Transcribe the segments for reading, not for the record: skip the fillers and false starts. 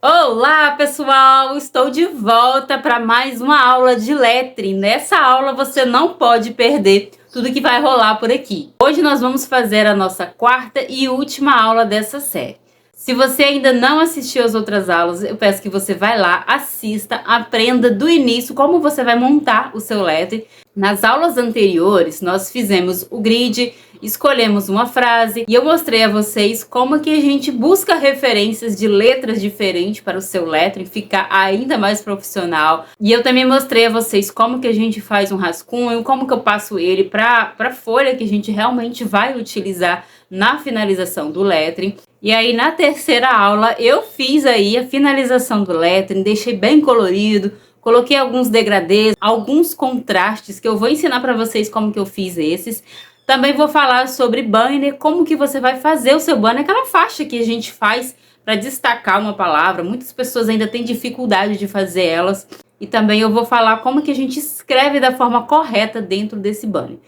Olá, pessoal! Estou de volta para mais uma aula de lettering. Nessa aula você não pode perder tudo que vai rolar por aqui. Hoje nós vamos fazer a nossa quarta e última aula dessa série. Se você ainda não assistiu às outras aulas, eu peço que você vá lá, assista, aprenda do início como você vai montar o seu lettering. Nas aulas anteriores, nós fizemos o grid, escolhemos uma frase e eu mostrei a vocês como que a gente busca referências de letras diferentes para o seu lettering ficar ainda mais profissional. E eu também mostrei a vocês como que a gente faz um rascunho, como que eu passo ele para a folha que a gente realmente vai utilizar na finalização do lettering. E aí na terceira aula eu fiz aí a finalização do lettering, deixei bem colorido, coloquei alguns degradês, alguns contrastes que eu vou ensinar para vocês como que eu fiz esses. Também vou falar sobre banner, como que você vai fazer o seu banner, aquela faixa que a gente faz para destacar uma palavra. Muitas pessoas ainda têm dificuldade de fazer elas. E também eu vou falar como que a gente escreve da forma correta dentro desse banner.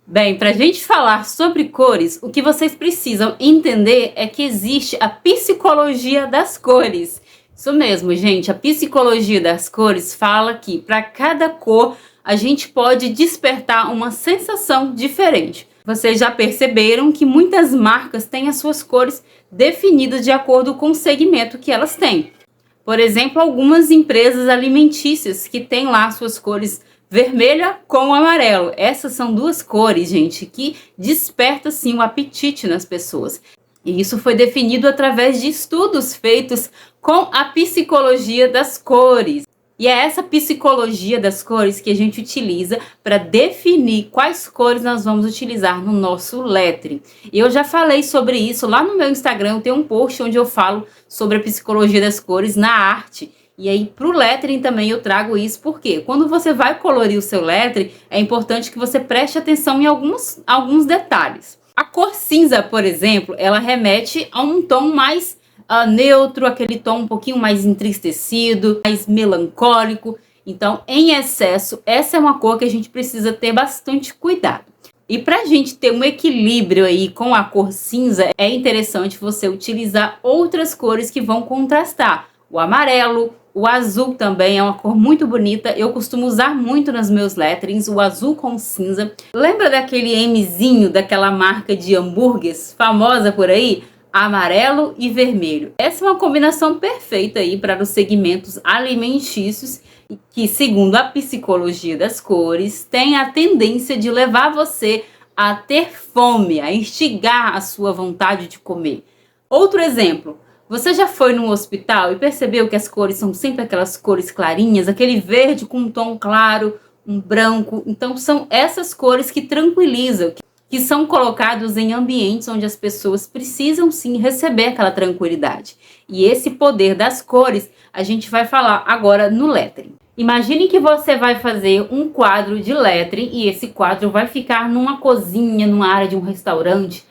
Bem, para a gente falar sobre cores, o que vocês precisam entender é que existe a psicologia das cores. Isso mesmo, gente, a psicologia das cores fala que para cada cor a gente pode despertar uma sensação diferente. Vocês já perceberam que muitas marcas têm as suas cores definidas de acordo com o segmento que elas têm. Por exemplo, algumas empresas alimentícias que têm lá suas cores vermelha com amarelo. Essas são duas cores, gente, que desperta sim o apetite nas pessoas. E isso foi definido através de estudos feitos com a psicologia das cores. E é essa psicologia das cores que a gente utiliza para definir quais cores nós vamos utilizar no nosso lettering. Eu já falei sobre isso lá no meu Instagram, eu tenho um post onde eu falo sobre a psicologia das cores na arte. E aí, para o lettering também eu trago isso, porque quando você vai colorir o seu lettering, é importante que você preste atenção em alguns detalhes. A cor cinza, por exemplo, ela remete a um tom mais neutro, aquele tom um pouquinho mais entristecido, mais melancólico. Então, em excesso, essa é uma cor que a gente precisa ter bastante cuidado. E para a gente ter um equilíbrio aí com a cor cinza, é interessante você utilizar outras cores que vão contrastar. O amarelo, o azul também é uma cor muito bonita. Eu costumo usar muito nos meus letterings, o azul com cinza. Lembra daquele Mzinho, daquela marca de hambúrgueres famosa por aí? Amarelo e vermelho. Essa é uma combinação perfeita aí para os segmentos alimentícios que, segundo a psicologia das cores, tem a tendência de levar você a ter fome, a instigar a sua vontade de comer. Outro exemplo. Você já foi num hospital e percebeu que as cores são sempre aquelas cores clarinhas, aquele verde com um tom claro, um branco? Então são essas cores que tranquilizam, que são colocados em ambientes onde as pessoas precisam sim receber aquela tranquilidade. E esse poder das cores a gente vai falar agora no lettering. Imagine que você vai fazer um quadro de lettering e esse quadro vai ficar numa cozinha, numa área de um restaurante,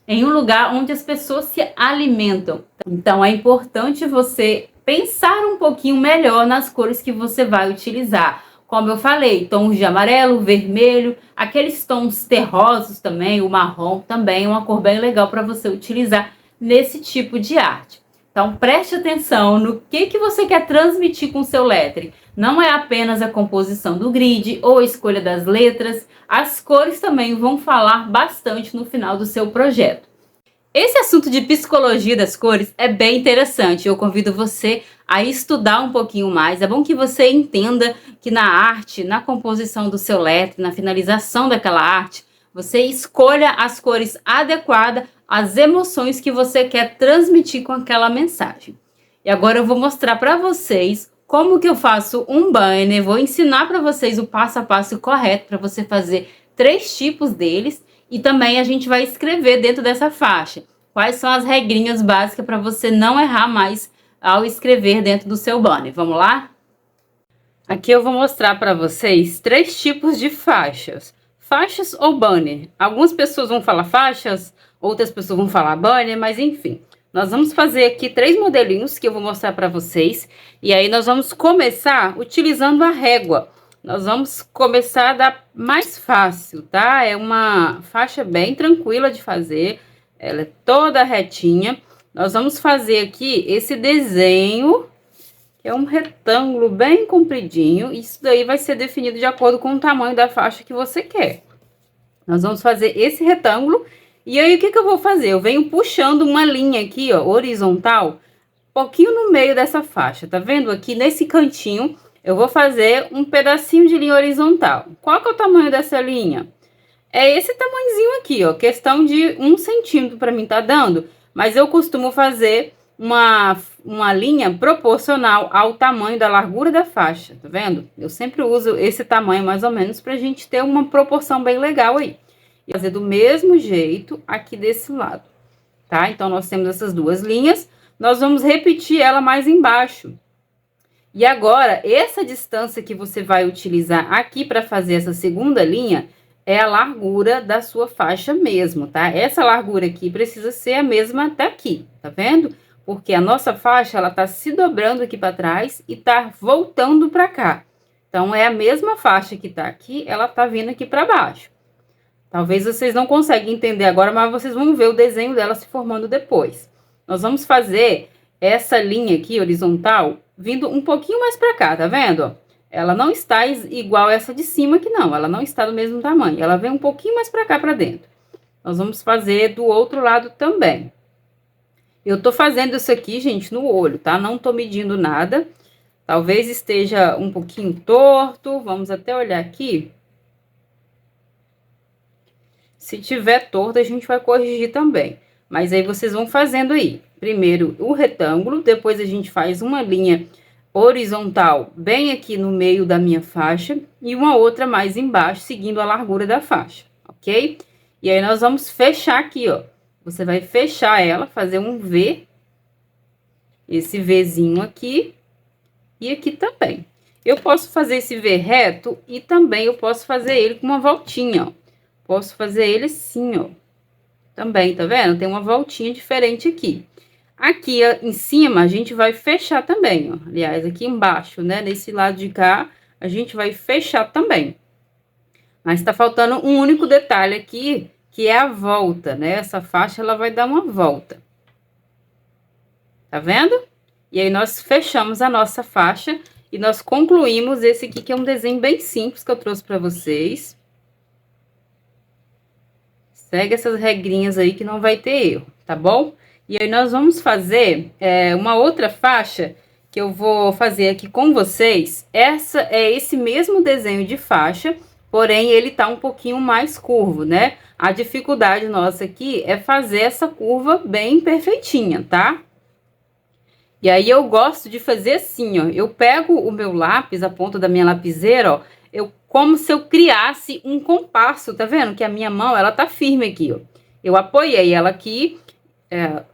em um lugar onde as pessoas se alimentam. Então é importante você pensar um pouquinho melhor nas cores que você vai utilizar. Como eu falei, tons de amarelo, vermelho, aqueles tons terrosos também, o marrom também é uma cor bem legal para você utilizar nesse tipo de arte. Então preste atenção no que você quer transmitir com o seu lettering. Não é apenas a composição do grid ou a escolha das letras, as cores também vão falar bastante no final do seu projeto. Esse assunto de psicologia das cores é bem interessante, eu convido você a estudar um pouquinho mais. É bom que você entenda que na arte, na composição do seu lettering, na finalização daquela arte, você escolha as cores adequadas às emoções que você quer transmitir com aquela mensagem. E agora eu vou mostrar para vocês como que eu faço um banner, vou ensinar para vocês o passo a passo correto para você fazer 3 tipos deles e também a gente vai escrever dentro dessa faixa quais são as regrinhas básicas para você não errar mais ao escrever dentro do seu banner. Vamos lá? Aqui eu vou mostrar para vocês 3 tipos de faixas. Faixas ou banner. Algumas pessoas vão falar faixas, outras pessoas vão falar banner, mas enfim. Nós vamos fazer aqui 3 modelinhos que eu vou mostrar para vocês. E aí nós vamos começar utilizando a régua. Nós vamos começar da mais fácil, tá? É uma faixa bem tranquila de fazer. Ela é toda retinha. nós vamos fazer aqui esse desenho, que é um retângulo bem compridinho. Isso daí vai ser definido de acordo com o tamanho da faixa que você quer. Nós vamos fazer esse retângulo. E aí, o que que eu vou fazer? Eu venho puxando uma linha aqui, ó, horizontal, pouquinho no meio dessa faixa. Tá vendo? Aqui nesse cantinho, eu vou fazer um pedacinho de linha horizontal. Qual que é o tamanho dessa linha? É esse tamanhozinho aqui, ó, questão de 1 centímetro para mim tá dando, mas eu costumo fazer uma linha proporcional ao tamanho da largura da faixa, tá vendo? Eu sempre uso esse tamanho mais ou menos pra gente ter uma proporção bem legal aí. E fazer do mesmo jeito aqui desse lado, tá? Então, nós temos essas duas linhas, nós vamos repetir ela mais embaixo. E agora, essa distância que você vai utilizar aqui para fazer essa segunda linha é a largura da sua faixa mesmo, tá? Essa largura aqui precisa ser a mesma daqui, tá vendo? Porque a nossa faixa, ela tá se dobrando aqui para trás e tá voltando para cá. Então, é a mesma faixa que tá aqui, ela tá vindo aqui para baixo. Talvez vocês não conseguem entender agora, mas vocês vão ver o desenho dela se formando depois. Nós vamos fazer essa linha aqui, horizontal, vindo um pouquinho mais para cá, tá vendo? Ela não está igual essa de cima aqui, não. Ela não está do mesmo tamanho. Ela vem um pouquinho mais para cá, para dentro. Nós vamos fazer do outro lado também. Eu tô fazendo isso aqui, gente, no olho, tá? Não tô medindo nada. Talvez esteja um pouquinho torto. Vamos até olhar aqui. Se tiver torto, a gente vai corrigir também. Mas aí vocês vão fazendo aí. Primeiro o retângulo, depois a gente faz uma linha horizontal bem aqui no meio da minha faixa e uma outra mais embaixo, seguindo a largura da faixa, ok? E aí nós vamos fechar aqui, ó. Você vai fechar ela, fazer um V, esse Vzinho aqui e aqui também. Eu posso fazer esse V reto e também eu posso fazer ele com uma voltinha, ó. Posso fazer ele assim, ó. Também, tá vendo? Tem uma voltinha diferente aqui. Aqui em cima, a gente vai fechar também, ó. Aliás, aqui embaixo, né? Nesse lado de cá, a gente vai fechar também. Mas tá faltando um único detalhe aqui, que é a volta, né? Essa faixa, ela vai dar uma volta. Tá vendo? E aí, nós fechamos a nossa faixa e nós concluímos esse aqui, que é um desenho bem simples que eu trouxe pra vocês. Segue essas regrinhas aí que não vai ter erro, tá bom? E aí, nós vamos fazer uma outra faixa que eu vou fazer aqui com vocês. Essa é esse mesmo desenho de faixa, porém, ele tá um pouquinho mais curvo, né? A dificuldade nossa aqui é fazer essa curva bem perfeitinha, tá? E aí, eu gosto de fazer assim, ó. Eu pego o meu lápis, a ponta da minha lapiseira, ó. Como se eu criasse um compasso, tá vendo? Que a minha mão, ela tá firme aqui, ó. Eu apoiei ela aqui,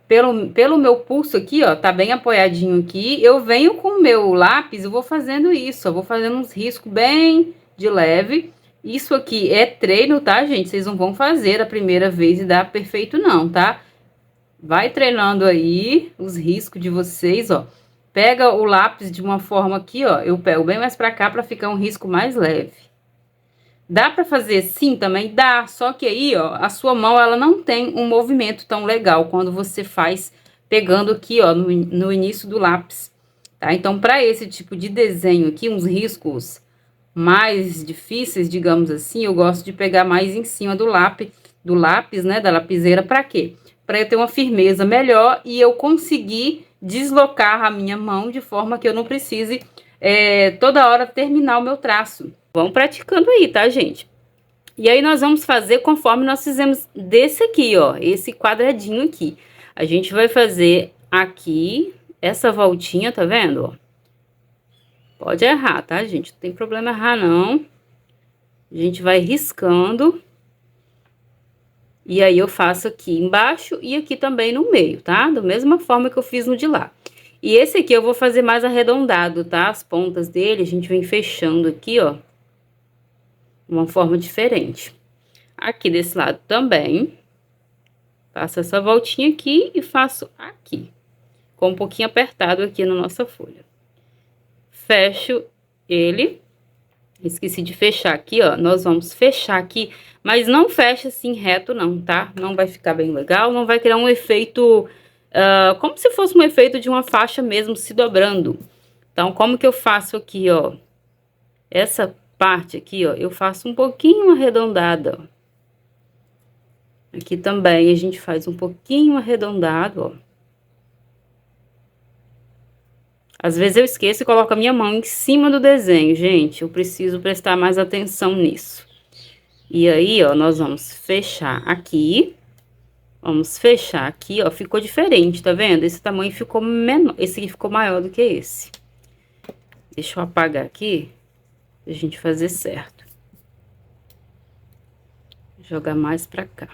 pelo meu pulso aqui, ó, tá bem apoiadinho aqui. Eu venho com o meu lápis, eu vou fazendo isso, eu vou fazendo uns riscos bem de leve. Isso aqui é treino, tá, gente? Vocês não vão fazer a primeira vez e dar perfeito não, tá? Vai treinando aí os riscos de vocês, ó. Pega o lápis de uma forma aqui, ó, eu pego bem mais pra cá pra ficar um risco mais leve. Dá pra fazer assim também? Dá, só que aí, ó, a sua mão, ela não tem um movimento tão legal quando você faz pegando aqui, ó, no início do lápis, tá? Então, pra esse tipo de desenho aqui, uns riscos mais difíceis, digamos assim, eu gosto de pegar mais em cima do lápis, né, da lapiseira, pra quê? Pra eu ter uma firmeza melhor e eu conseguir deslocar a minha mão de forma que eu não precise toda hora terminar o meu traço. Vão praticando aí, tá, gente? E aí, nós vamos fazer conforme nós fizemos desse aqui, ó, esse quadradinho aqui. A gente vai fazer aqui, essa voltinha, tá vendo, ó? Pode errar, tá, gente? Não tem problema errar, não. A gente vai riscando. E aí, eu faço aqui embaixo e aqui também no meio, tá? Da mesma forma que eu fiz no de lá. E esse aqui eu vou fazer mais arredondado, tá? As pontas dele, a gente vem fechando aqui, ó. Uma forma diferente. Aqui desse lado também. Faço essa voltinha aqui e faço aqui. Com um pouquinho apertado aqui na nossa folha. Fecho ele. Esqueci de fechar aqui, ó. Nós vamos fechar aqui, mas não fecha assim reto não, tá? Não vai ficar bem legal, não vai criar um efeito como se fosse um efeito de uma faixa mesmo se dobrando. Então, como que eu faço aqui, ó? Essa parte aqui, ó, eu faço um pouquinho arredondada, ó. Aqui também a gente faz um pouquinho arredondado, ó. Às vezes eu esqueço e coloco a minha mão em cima do desenho, gente. Eu preciso prestar mais atenção nisso. E aí, ó, nós vamos fechar aqui. Vamos fechar aqui, ó. Ficou diferente, tá vendo? Esse tamanho ficou menor. Esse aqui ficou maior do que esse. Deixa eu apagar aqui, pra gente fazer certo. Jogar mais pra cá.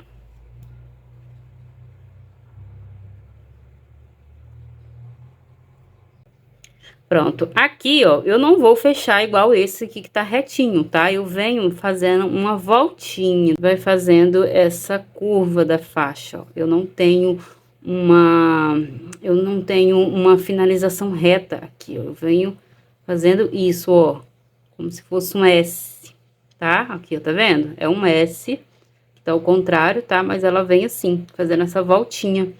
Pronto, aqui, ó, eu não vou fechar igual esse aqui que tá retinho, tá? Eu venho fazendo uma voltinha, vai fazendo essa curva da faixa, ó. Eu não tenho uma finalização reta aqui, ó. Eu venho fazendo isso, ó, como se fosse um S, tá? Aqui, ó, tá vendo? É um S, que tá ao contrário, tá? Mas ela vem assim, fazendo essa voltinha.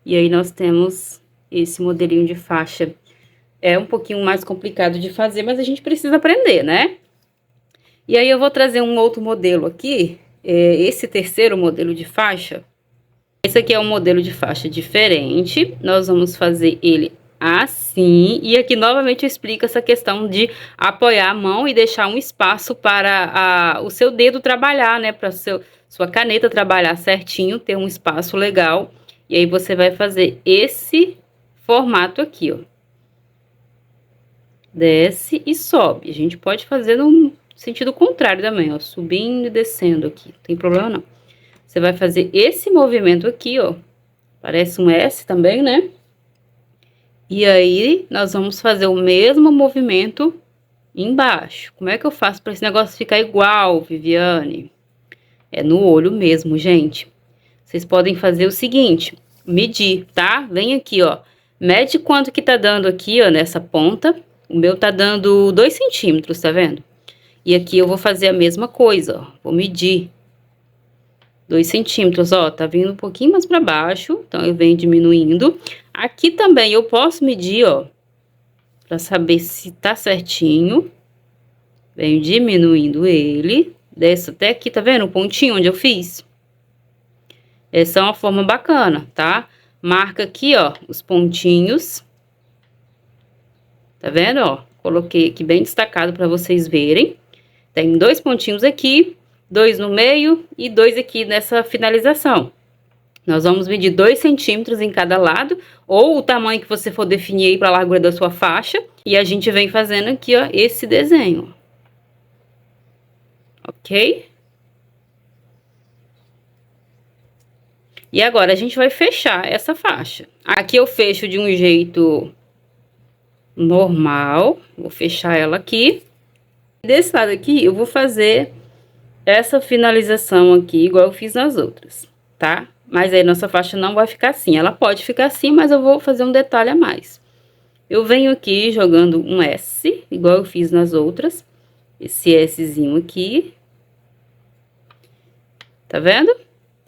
E aí nós temos esse modelinho de faixa. É um pouquinho mais complicado de fazer, mas a gente precisa aprender, né? E aí eu vou trazer um outro modelo aqui, esse terceiro modelo de faixa. Esse aqui é um modelo de faixa diferente, nós vamos fazer ele assim. E aqui novamente eu explico essa questão de apoiar a mão e deixar um espaço para o seu dedo trabalhar, né? Para sua caneta trabalhar certinho, ter um espaço legal. E aí você vai fazer esse formato aqui, ó. Desce e sobe. A gente pode fazer no sentido contrário também, ó. Subindo e descendo aqui. Não tem problema não. Você vai fazer esse movimento aqui, ó. Parece um S também, né? E aí, nós vamos fazer o mesmo movimento embaixo. Como é que eu faço para esse negócio ficar igual, Viviane? É no olho mesmo, gente. Vocês podem fazer o seguinte, medir, tá? Vem aqui, ó. Mede quanto que tá dando aqui, ó, nessa ponta. O meu tá dando 2 centímetros, tá vendo? E aqui eu vou fazer a mesma coisa, ó. Vou medir 2 centímetros, ó. Tá vindo um pouquinho mais pra baixo, então eu venho diminuindo. Aqui também eu posso medir, ó, pra saber se tá certinho. Venho diminuindo ele. Desço até aqui, tá vendo o pontinho onde eu fiz? Essa é uma forma bacana, tá? Marca aqui, ó, os pontinhos. Tá vendo, ó? Coloquei aqui bem destacado para vocês verem. Tem 2 pontinhos aqui, 2 no meio e 2 aqui nessa finalização. Nós vamos medir 2 centímetros em cada lado, ou o tamanho que você for definir aí para a largura da sua faixa. E a gente vem fazendo aqui, ó, esse desenho. Ok? E agora a gente vai fechar essa faixa. Aqui eu fecho de um jeito normal, vou fechar ela aqui. Desse lado aqui eu vou fazer essa finalização aqui igual eu fiz nas outras, tá? Mas aí nossa faixa não vai ficar assim, ela pode ficar assim, mas eu vou fazer um detalhe a mais. Eu venho aqui jogando um S, igual eu fiz nas outras, esse Szinho aqui, tá vendo?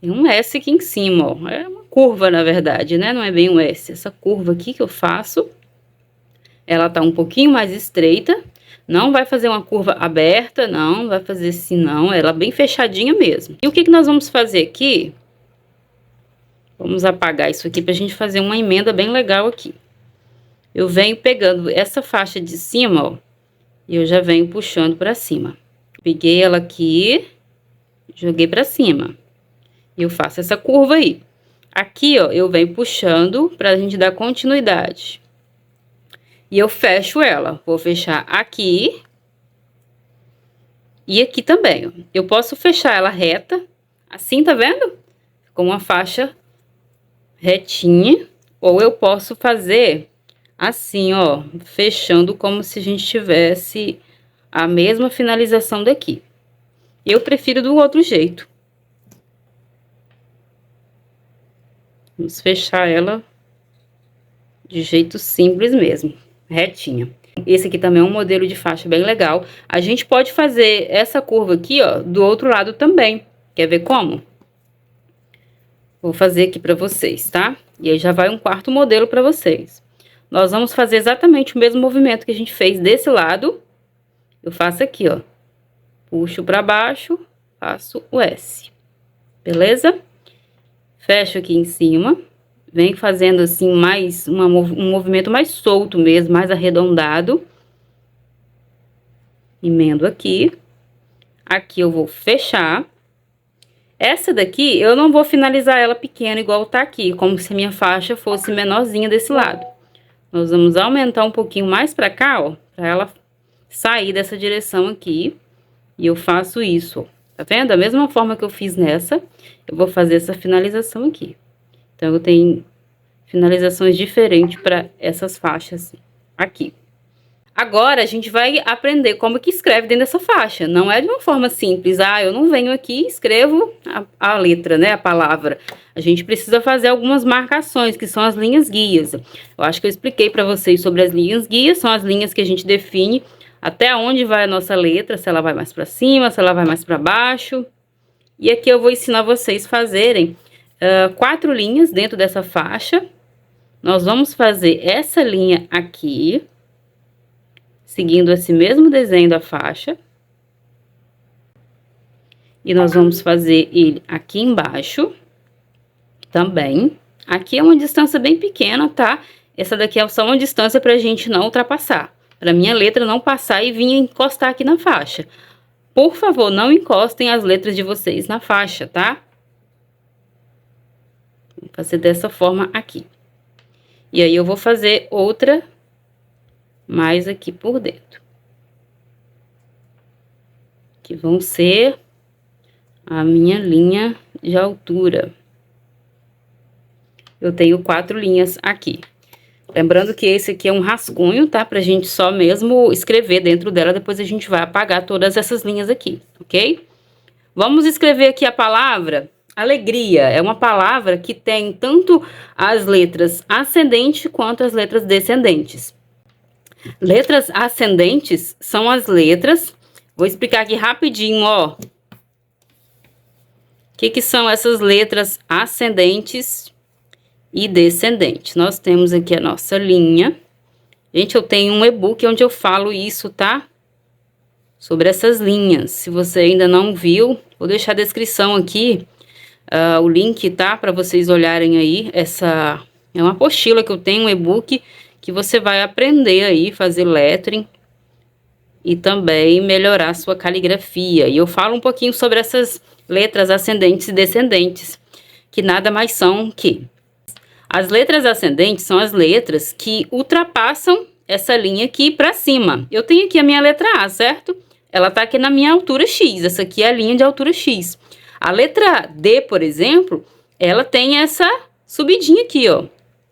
Tem um S aqui em cima, ó, é uma curva na verdade, né? Não é bem um S, essa curva aqui que eu faço. Ela tá um pouquinho mais estreita, não vai fazer uma curva aberta, não, vai fazer assim não, ela bem fechadinha mesmo. E o que que nós vamos fazer aqui? Vamos apagar isso aqui pra gente fazer uma emenda bem legal aqui. Eu venho pegando essa faixa de cima, ó, e eu já venho puxando pra cima. Peguei ela aqui, joguei pra cima. E eu faço essa curva aí. Aqui, ó, eu venho puxando pra gente dar continuidade. E eu fecho ela, vou fechar aqui e aqui também, ó. Eu posso fechar ela reta, assim, tá vendo? Com uma faixa retinha, ou eu posso fazer assim, ó, fechando como se a gente tivesse a mesma finalização daqui. Eu prefiro do outro jeito. Vamos fechar ela de jeito simples mesmo. Retinha. Esse aqui também é um modelo de faixa bem legal. A gente pode fazer essa curva aqui, ó, do outro lado também. Quer ver como? Vou fazer aqui pra vocês, tá? E aí já vai um quarto modelo pra vocês. Nós vamos fazer exatamente o mesmo movimento que a gente fez desse lado. Eu faço aqui, ó. Puxo pra baixo, faço o S. Beleza? Fecho aqui em cima. Vem fazendo assim mais um movimento mais solto mesmo, mais arredondado. Emendo aqui. Aqui eu vou fechar. Essa daqui eu não vou finalizar ela pequena igual tá aqui, como se a minha faixa fosse menorzinha desse lado. Nós vamos aumentar um pouquinho mais pra cá, ó, pra ela sair dessa direção aqui. E eu faço isso, ó. Tá vendo? Da mesma forma que eu fiz nessa, eu vou fazer essa finalização aqui. Então, eu tenho finalizações diferentes para essas faixas aqui. Agora, a gente vai aprender como que escreve dentro dessa faixa. Não é de uma forma simples. Ah, eu não venho aqui e escrevo a letra, né? A palavra. A gente precisa fazer algumas marcações, que são as linhas guias. Eu acho que eu expliquei para vocês sobre as linhas guias. São as linhas que a gente define até onde vai a nossa letra. Se ela vai mais para cima, se ela vai mais para baixo. E aqui eu vou ensinar vocês a fazerem 4 linhas dentro dessa faixa. Nós vamos fazer essa linha aqui, seguindo esse mesmo desenho da faixa. E nós vamos fazer ele aqui embaixo também. Aqui é uma distância bem pequena, tá? Essa daqui é só uma distância pra gente não ultrapassar. Pra minha letra não passar e vir encostar aqui na faixa. Por favor, não encostem as letras de vocês na faixa, tá? Vou fazer dessa forma aqui. E aí eu vou fazer outra mais aqui por dentro. Que vão ser a minha linha de altura. Eu tenho 4 linhas aqui. Lembrando que esse aqui é um rascunho, tá? Pra gente só mesmo escrever dentro dela, depois a gente vai apagar todas essas linhas aqui, ok? Vamos escrever aqui a palavra alegria. É uma palavra que tem tanto as letras ascendentes quanto as letras descendentes. Letras ascendentes são as letras... Vou explicar aqui rapidinho, ó. O que são essas letras ascendentes e descendentes? Nós temos aqui a nossa linha. Gente, eu tenho um e-book onde eu falo isso, tá? Sobre essas linhas. Se você ainda não viu, vou deixar a descrição aqui, o link, tá? Para vocês olharem aí. Essa é uma apostila que eu tenho, um e-book, que você vai aprender aí, fazer lettering. E também melhorar a sua caligrafia. E eu falo um pouquinho sobre essas letras ascendentes e descendentes, que nada mais são que... As letras ascendentes são as letras que ultrapassam essa linha aqui para cima. Eu tenho aqui a minha letra A, certo? Ela tá aqui na minha altura X, essa aqui é a linha de altura X. A letra D, por exemplo, ela tem essa subidinha aqui, ó.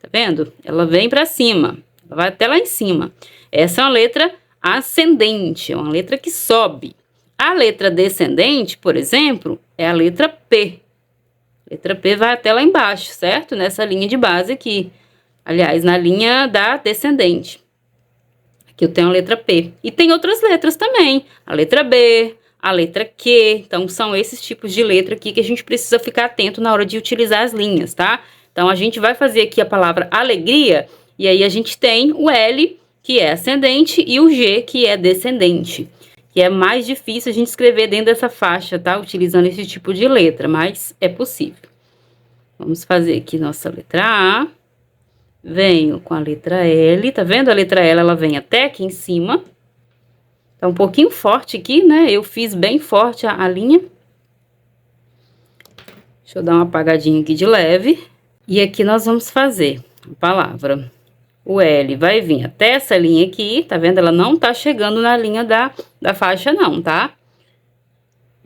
Tá vendo? Ela vem para cima, ela vai até lá em cima. Essa é uma letra ascendente, é uma letra que sobe. A letra descendente, por exemplo, é a letra P. A letra P vai até lá embaixo, certo? Nessa linha de base aqui. Aliás, na linha da descendente. Aqui eu tenho a letra P. E tem outras letras também. A letra B, a letra Q. Então, são esses tipos de letra aqui que a gente precisa ficar atento na hora de utilizar as linhas, tá? Então, a gente vai fazer aqui a palavra alegria. E aí, a gente tem o L, que é ascendente, e o G, que é descendente. Que é mais difícil a gente escrever dentro dessa faixa, tá? Utilizando esse tipo de letra, mas é possível. Vamos fazer aqui nossa letra A. Venho com a letra L, tá vendo? A letra L, ela vem até aqui em cima. Tá um pouquinho forte aqui, né? Eu fiz bem forte a linha. Deixa eu dar uma apagadinha aqui de leve. E aqui nós vamos fazer a palavra... O L vai vir até essa linha aqui, tá vendo? Ela não tá chegando na linha da faixa não, tá?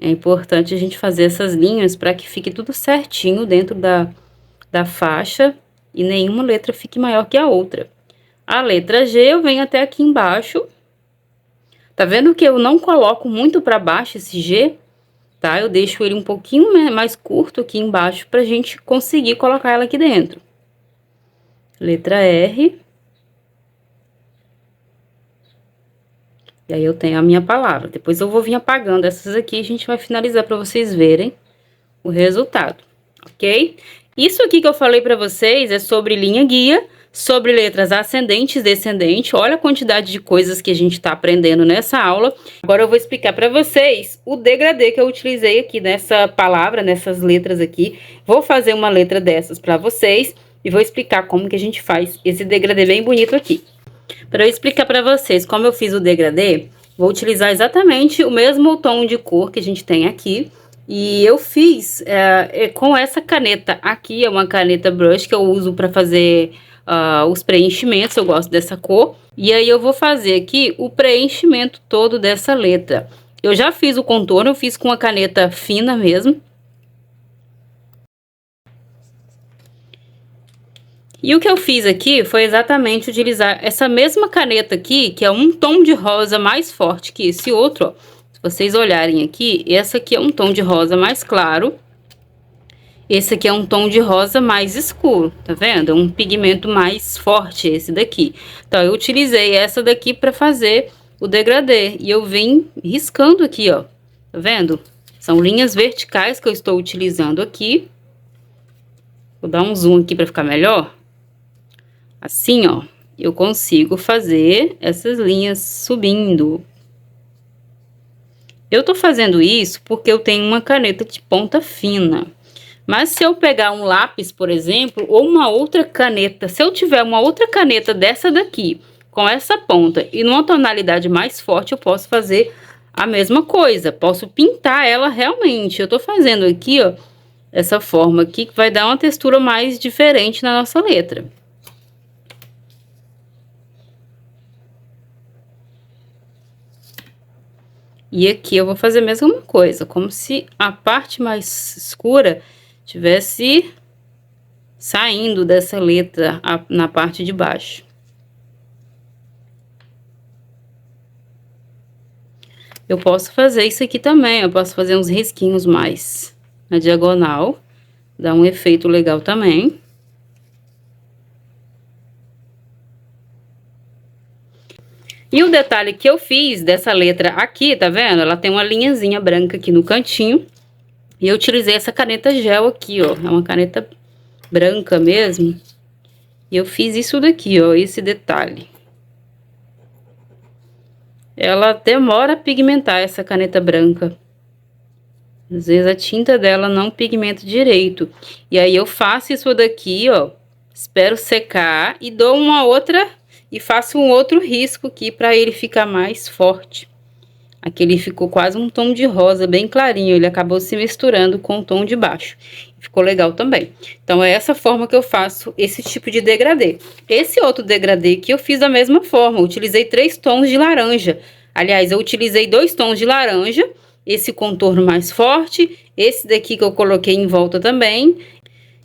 É importante a gente fazer essas linhas para que fique tudo certinho dentro da faixa e nenhuma letra fique maior que a outra. A letra G eu venho até aqui embaixo. Tá vendo que eu não coloco muito para baixo esse G, tá? Eu deixo ele um pouquinho mais curto aqui embaixo pra gente conseguir colocar ela aqui dentro. Letra R. E aí eu tenho a minha palavra. Depois eu vou vir apagando essas aqui e a gente vai finalizar para vocês verem o resultado, ok? Isso aqui que eu falei para vocês é sobre linha guia, sobre letras ascendentes e descendentes. Olha a quantidade de coisas que a gente está aprendendo nessa aula. Agora eu vou explicar para vocês o degradê que eu utilizei aqui nessa palavra, nessas letras aqui. Vou fazer uma letra dessas para vocês e vou explicar como que a gente faz esse degradê bem bonito aqui. Para eu explicar para vocês como eu fiz o degradê, vou utilizar exatamente o mesmo tom de cor que a gente tem aqui. E eu fiz com essa caneta aqui, é uma caneta brush que eu uso para fazer os preenchimentos, eu gosto dessa cor. E aí eu vou fazer aqui o preenchimento todo dessa letra. Eu já fiz o contorno, eu fiz com a caneta fina mesmo. E o que eu fiz aqui foi exatamente utilizar essa mesma caneta aqui, que é um tom de rosa mais forte que esse outro, ó. Se vocês olharem aqui, essa aqui é um tom de rosa mais claro. Esse aqui é um tom de rosa mais escuro, tá vendo? É um pigmento mais forte esse daqui. Então, eu utilizei essa daqui para fazer o degradê. E eu vim riscando aqui, ó. Tá vendo? São linhas verticais que eu estou utilizando aqui. Vou dar um zoom aqui para ficar melhor. Assim, ó, eu consigo fazer essas linhas subindo. Eu tô fazendo isso porque eu tenho uma caneta de ponta fina. Mas se eu pegar um lápis, por exemplo, ou uma outra caneta, se eu tiver uma outra caneta dessa daqui, com essa ponta e numa tonalidade mais forte, eu posso fazer a mesma coisa. Posso pintar ela realmente. Eu tô fazendo aqui, ó, essa forma aqui, que vai dar uma textura mais diferente na nossa letra. E aqui eu vou fazer a mesma coisa, como se a parte mais escura tivesse saindo dessa letra na parte de baixo. Eu posso fazer isso aqui também, eu posso fazer uns risquinhos mais na diagonal, dá um efeito legal também. E o detalhe que eu fiz dessa letra aqui, tá vendo? Ela tem uma linhazinha branca aqui no cantinho. E eu utilizei essa caneta gel aqui, ó. É uma caneta branca mesmo. E eu fiz isso daqui, ó, esse detalhe. Ela demora a pigmentar essa caneta branca. Às vezes a tinta dela não pigmenta direito. E aí eu faço isso daqui, ó. Espero secar e dou uma outra... E faço um outro risco aqui para ele ficar mais forte. Aqui ele ficou quase um tom de rosa, bem clarinho. Ele acabou se misturando com o tom de baixo. Ficou legal também. Então, é essa forma que eu faço esse tipo de degradê. Esse outro degradê aqui eu fiz da mesma forma. Eu utilizei 3 tons de laranja. Aliás, eu utilizei 2 tons de laranja. Esse contorno mais forte. Esse daqui que eu coloquei em volta também.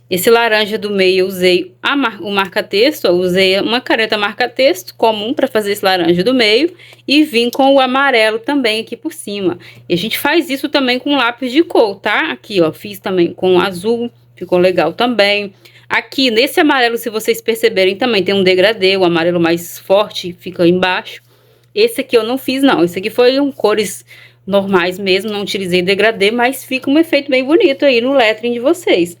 Esse laranja do meio eu usei o marca-texto, eu usei uma caneta marca-texto comum para fazer esse laranja do meio e vim com o amarelo também aqui por cima. E a gente faz isso também com lápis de cor, tá? Aqui, ó, fiz também com azul, ficou legal também. Aqui, nesse amarelo, se vocês perceberem, também tem um degradê, o amarelo mais forte fica embaixo. Esse aqui eu não fiz, não. Esse aqui foi cores normais mesmo, não utilizei degradê, mas fica um efeito bem bonito aí no lettering de vocês.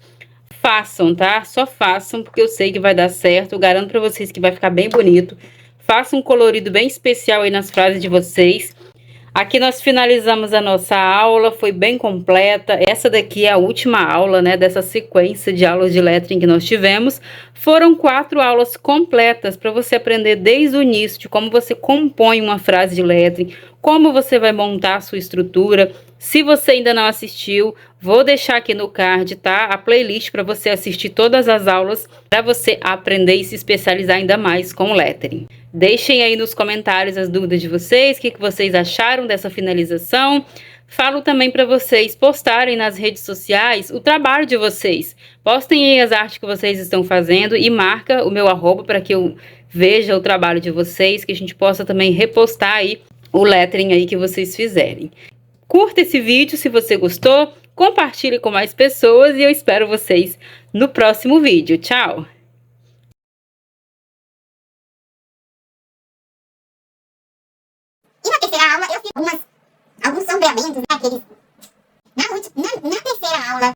Façam, tá? Só façam, porque eu sei que vai dar certo. Eu garanto pra vocês que vai ficar bem bonito. Façam um colorido bem especial aí nas frases de vocês. Aqui nós finalizamos a nossa aula, foi bem completa. Essa daqui é a última aula, né, dessa sequência de aulas de lettering que nós tivemos. Foram 4 aulas completas para você aprender desde o início de como você compõe uma frase de lettering, como você vai montar a sua estrutura. Se você ainda não assistiu, vou deixar aqui no card, tá? A playlist para você assistir todas as aulas, para você aprender e se especializar ainda mais com o lettering. Deixem aí nos comentários as dúvidas de vocês, o que vocês acharam dessa finalização. Falo também para vocês postarem nas redes sociais o trabalho de vocês. Postem aí as artes que vocês estão fazendo e marca o meu arroba para que eu veja o trabalho de vocês, que a gente possa também repostar aí o lettering aí que vocês fizerem. Curta esse vídeo se você gostou, compartilhe com mais pessoas e eu espero vocês no próximo vídeo. Tchau! E na terceira aula eu fiz alguns sombreamentos, né? Na terceira aula